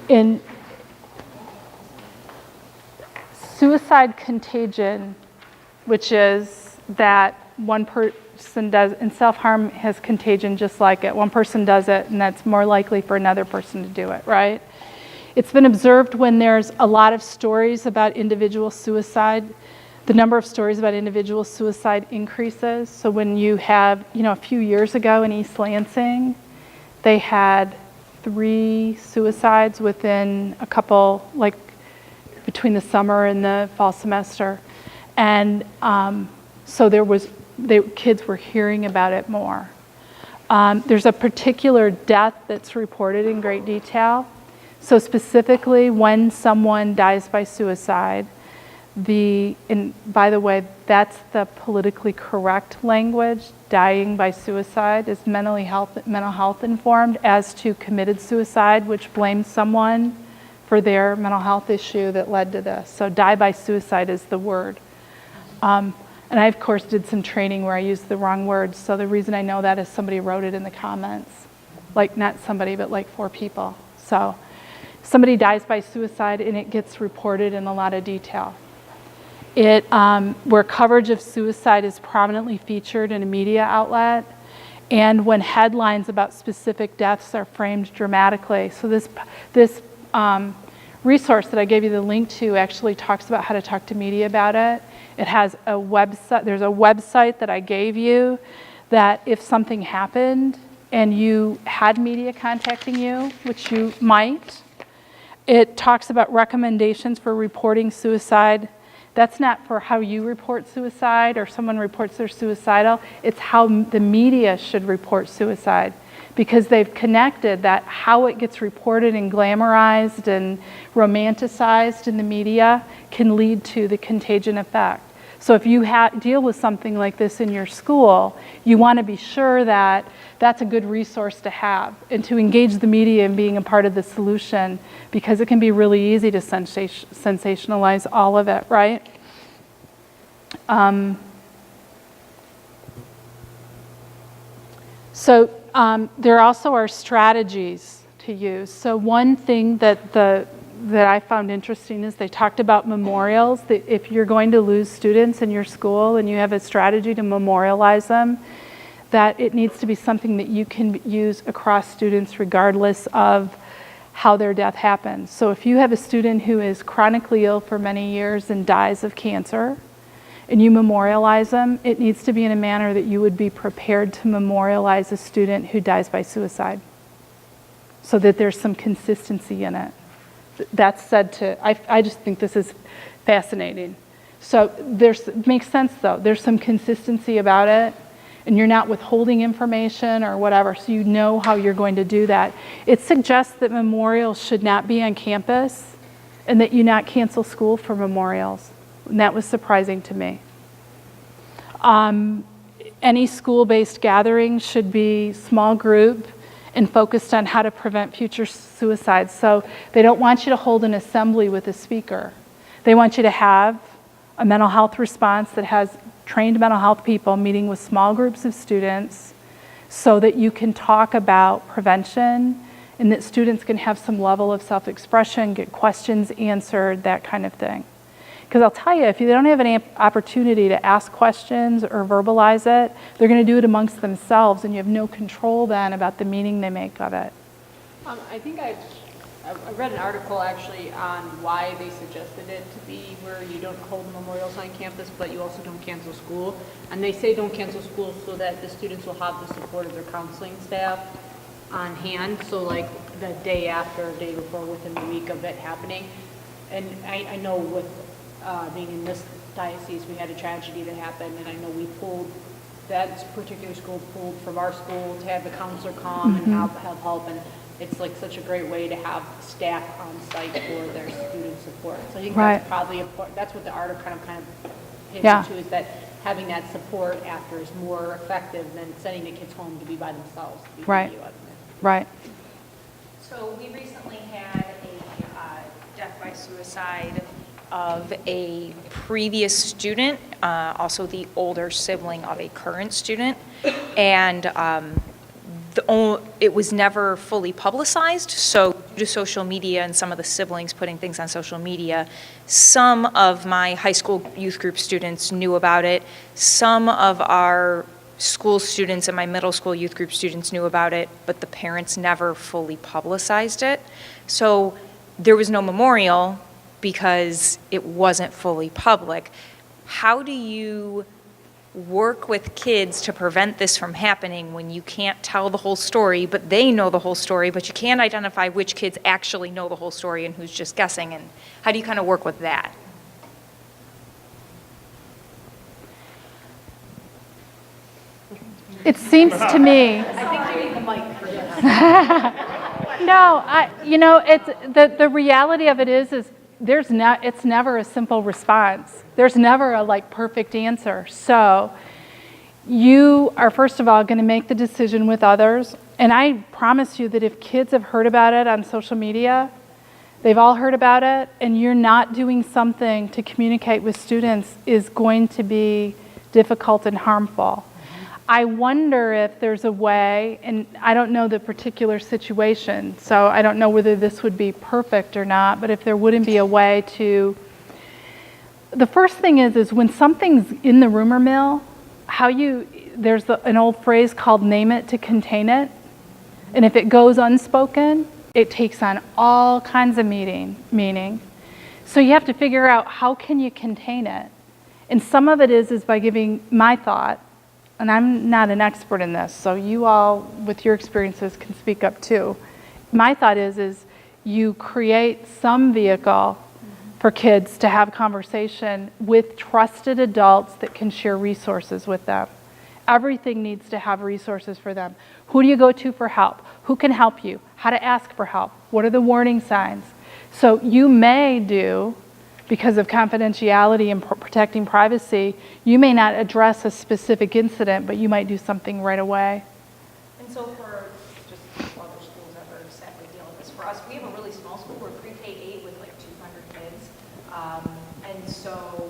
In suicide contagion, which is that one person does, and self-harm has contagion just like it. One person does it, and that's more likely for another person to do it, right? It's been observed when there's a lot of stories about individual suicide, the number of stories about individual suicide increases. So when you have, a few years ago in East Lansing, they had 3 suicides within a couple, like between the summer and the fall semester. And so kids were hearing about it more. There's a particular death that's reported in great detail. So specifically, when someone dies by suicide, and by the way, that's the politically correct language. Dying by suicide is mental health informed, as to committed suicide, which blames someone for their mental health issue that led to this. So die by suicide is the word. And I, of course, did some training where I used the wrong words. So the reason I know that is somebody wrote it in the comments. Like, not somebody, but like 4 people. So somebody dies by suicide, and it gets reported in a lot of detail. Where coverage of suicide is prominently featured in a media outlet, and when headlines about specific deaths are framed dramatically. So this resource that I gave you the link to actually talks about how to talk to media about it. It has a website. There's a website that I gave you that if something happened and you had media contacting you, which you might, it talks about recommendations for reporting suicide. That's not for how you report suicide or someone reports they're suicidal. It's how the media should report suicide, because they've connected that how it gets reported and glamorized and romanticized in the media can lead to the contagion effect. So if you deal with something like this in your school, you want to be sure that that's a good resource to have and to engage the media in being a part of the solution, because it can be really easy to sensationalize all of it, right? There also are strategies to use. So one thing that I found interesting is they talked about memorials, that if you're going to lose students in your school and you have a strategy to memorialize them, that it needs to be something that you can use across students regardless of how their death happens. So if you have a student who is chronically ill for many years and dies of cancer, and you memorialize them, it needs to be in a manner that you would be prepared to memorialize a student who dies by suicide, so that there's some consistency in it. That's said to, I just think this is fascinating. So it makes sense though, there's some consistency about it, and you're not withholding information or whatever, so you know how you're going to do that. It suggests that memorials should not be on campus and that you not cancel school for memorials. And that was surprising to me. Any school-based gathering should be small group and focused on how to prevent future suicides. So they don't want you to hold an assembly with a speaker. They want you to have a mental health response that has trained mental health people meeting with small groups of students, so that you can talk about prevention and that students can have some level of self-expression, get questions answered, that kind of thing. Because I'll tell you, if they don't have any opportunity to ask questions or verbalize it, they're going to do it amongst themselves, and you have no control then about the meaning they make of it. I think I read an article actually on why they suggested it to be where you don't hold memorials on campus, but you also don't cancel school. And they say don't cancel school so that the students will have the support of their counseling staff on hand. So like the day after, day before, within the week of it happening. And I know with being in this diocese, we had a tragedy that happened, and I know we pulled, that particular school pulled from our school to have the counselor come and have help, and it's like such a great way to have staff on site for their student support. So I think that's probably important. That's what the article kind of hinted to, is that having that support after is more effective than sending the kids home to be by themselves. To be Right. So we recently had a death by suicide of a previous student, also the older sibling of a current student, and it was never fully publicized, so due to social media and some of the siblings putting things on social media, some of my high school youth group students knew about it, some of our school students and my middle school youth group students knew about it, but the parents never fully publicized it. So there was no memorial because it wasn't fully public. How do you work with kids to prevent this from happening when you can't tell the whole story, but they know the whole story, but you can't identify which kids actually know the whole story and who's just guessing? And how do you kind of work with that? It seems to me. No, it's the reality of it is it's never a simple response. There's never a perfect answer. So you are first of all going to make the decision with others, and I promise you that if kids have heard about it on social media, they've all heard about it, and you're not doing something to communicate with students is going to be difficult and harmful. I wonder if there's a way, and I don't know the particular situation, so I don't know whether this would be perfect or not, but if there wouldn't be a way to, the first thing is when something's in the rumor mill, there's an old phrase called name it to contain it, and if it goes unspoken, it takes on all kinds of meaning. So you have to figure out how can you contain it, and some of it is by giving my thought. And I'm not an expert in this, so you all, with your experiences, can speak up too. My thought is you create some vehicle for kids to have conversation with trusted adults that can share resources with them. Everything needs to have resources for them. Who do you go to for help? Who can help you? How to ask for help? What are the warning signs? So you may do, because of confidentiality and protecting privacy, you may not address a specific incident, but you might do something right away. And so for just other schools that are sadly dealing with this, for us, we have a really small school. We're pre-K-8 with 200 kids. And so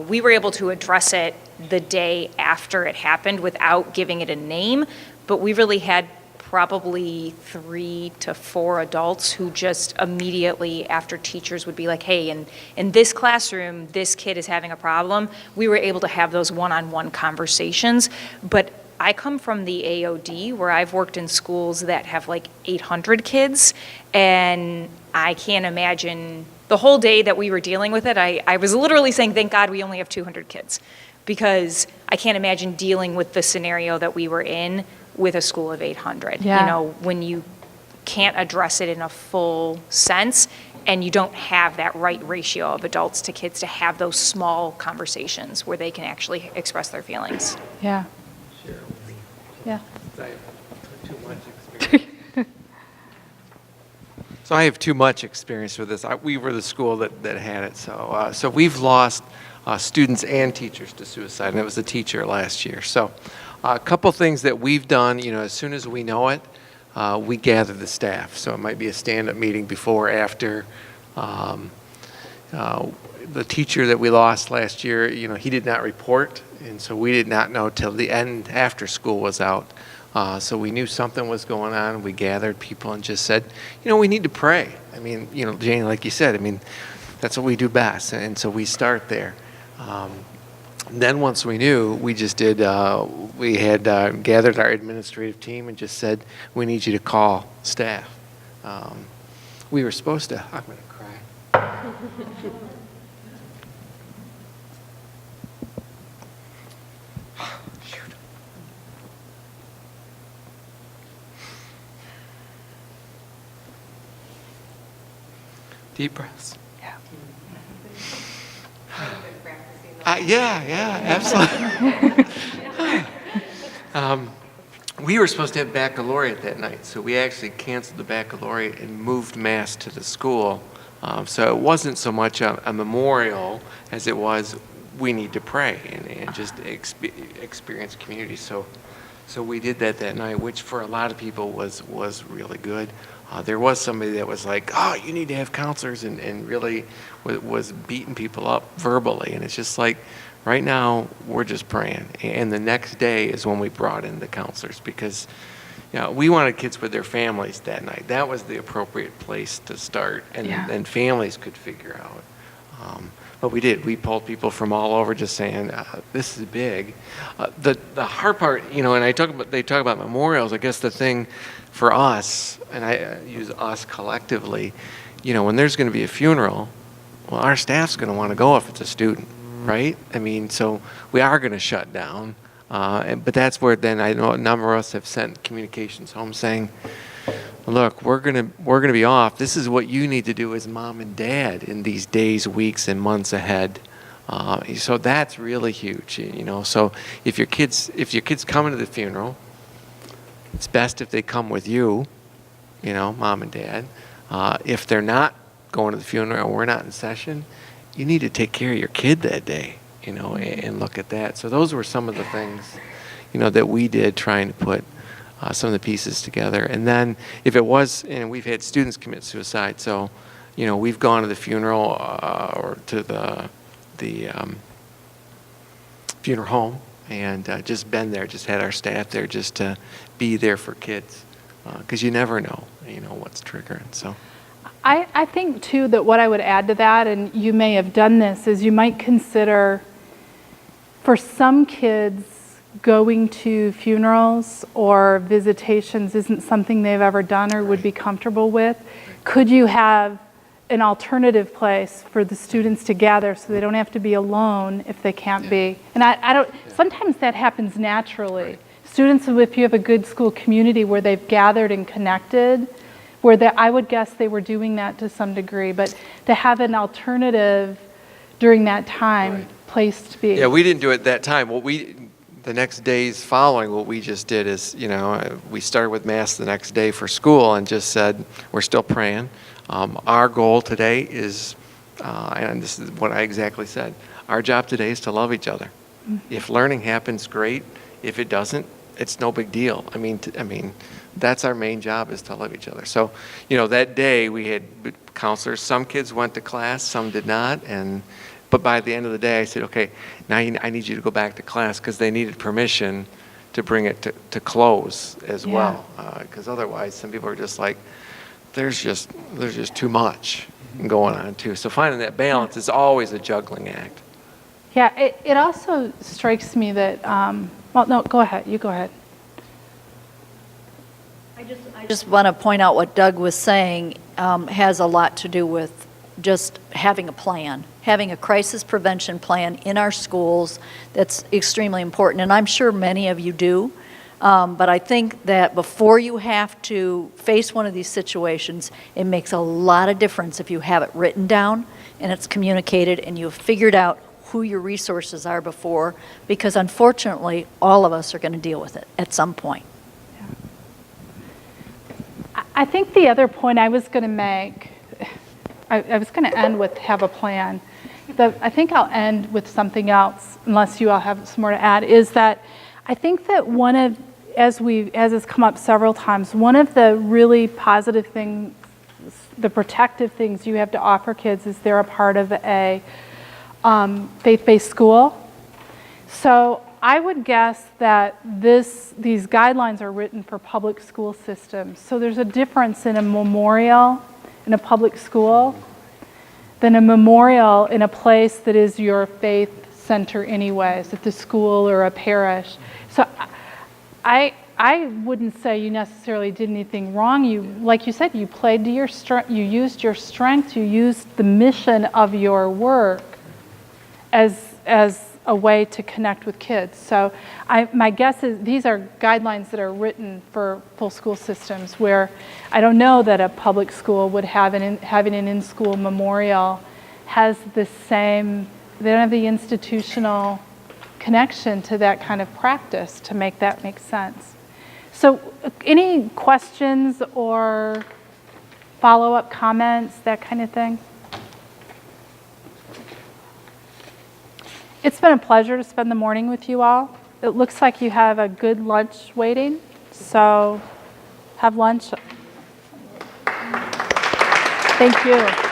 we were able to address it the day after it happened without giving it a name, but we really had probably 3 to 4 adults who just immediately, after teachers would be like, hey, in this classroom, this kid is having a problem, we were able to have those one-on-one conversations. But I come from the AOD, where I've worked in schools that have 800 kids, and I can't imagine the whole day that we were dealing with it. I was literally saying, thank God we only have 200 kids, because I can't imagine dealing with the scenario that we were in with a school of 800. Yeah. When you can't address it in a full sense and you don't have that right ratio of adults to kids to have those small conversations where they can actually express their feelings. Yeah. Sure. Yeah. I have too much experience. So I have too much experience with this. We were the school that had it. So we've lost students and teachers to suicide, and it was a teacher last year. So a couple things that we've done, as soon as we know it, we gather the staff. So it might be a stand-up meeting before or after. The teacher that we lost last year, he did not report, and so we did not know till the end after school was out. So we knew something was going on. We gathered people and just said, we need to pray. I mean, Jane, like you said, that's what we do best, and so we start there. Then once we knew, we just did, we had gathered our administrative team and just said, we need you to call staff. We were supposed to, I'm going to cry. Shoot. Deep breaths. Yeah, absolutely. We were supposed to have baccalaureate that night, so we actually canceled the baccalaureate and moved Mass to the school. So it wasn't so much a memorial as it was we need to pray and just experience community. So we did that night, which for a lot of people was really good. There was somebody that was like, oh, you need to have counselors, and really was beating people up verbally. And it's just like, Right now, we're just praying. And the next day is when we brought in the counselors because we wanted kids with their families that night. That was the appropriate place to start, and then families could figure out. But we did. We pulled people from all over, just saying, "This is big." The hard part, and they talk about memorials. I guess the thing for us, and I use us collectively, when there's going to be a funeral, well, our staff's going to want to go if it's a student, right? I mean, so we are going to shut down. But that's where then I know a number of us have sent communications home saying, look, we're gonna be off. This is what you need to do as mom and dad in these days, weeks, and months ahead. So that's really huge, So if your kids come to the funeral, it's best if they come with you, mom and dad. If they're not going to the funeral or we're not in session, you need to take care of your kid that day, and look at that. So those were some of the things, that we did trying to put some of the pieces together. And then if it was, and we've had students commit suicide, so, we've gone to the funeral or to the funeral home and just been there, just had our staff there just to be there for kids because you never know, what's triggering. So. I think, too, that what I would add to that, and you may have done this, is you might consider, for some kids, going to funerals or visitations isn't something they've ever done or would be comfortable with. Could you have an alternative place for the students to gather so they don't have to be alone if they can't be? And I don't, sometimes that happens naturally. Right. Students, if you have a good school community where they've gathered and connected, I would guess they were doing that to some degree, but to have an alternative during that time, place to be. Yeah, we didn't do it that time. The next days following, what we just did is, we started with Mass the next day for school and just said, we're still praying. Our goal today is, and this is what I exactly said, our job today is to love each other. Mm-hmm. If learning happens, great. If it doesn't, it's no big deal. I mean, that's our main job, is to love each other. So, that day we had counselors. Some kids went to class, some did not. But by the end of the day, I said, okay, now I need you to go back to class, because they needed permission to bring it to close as well. Because otherwise, some people are just like, there's just too much going on too. So finding that balance is always a juggling act. Yeah, it also strikes me that, well, no, go ahead. You go ahead. I just want to point out what Doug was saying has a lot to do with just having a plan, having a crisis prevention plan in our schools. That's extremely important, and I'm sure many of you do. But I think that before you have to face one of these situations, it makes a lot of difference if you have it written down and it's communicated and you've figured out who your resources are before, because unfortunately, all of us are going to deal with it at some point. I think the other point I was going to make, I was going to end with have a plan. I think I'll end with something else, unless you all have some more to add, is that I think that one of, as has come up several times, one of the really positive things, the protective things you have to offer kids is they're a part of a faith-based school. So I would guess that these guidelines are written for public school systems. So there's a difference in a memorial in a public school than a memorial in a place that is your faith center anyways, at the school or a parish. So I wouldn't say you necessarily did anything wrong. You, like you said, you played to your strength, you used your strength, you used the mission of your work as a way to connect with kids. So my guess is these are guidelines that are written for full school systems, where I don't know that a public school would having an in-school memorial has the same, they don't have the institutional connection to that kind of practice to make that make sense. So any questions or follow-up comments, that kind of thing? It's been a pleasure to spend the morning with you all. It looks like you have a good lunch waiting, so have lunch. Thank you.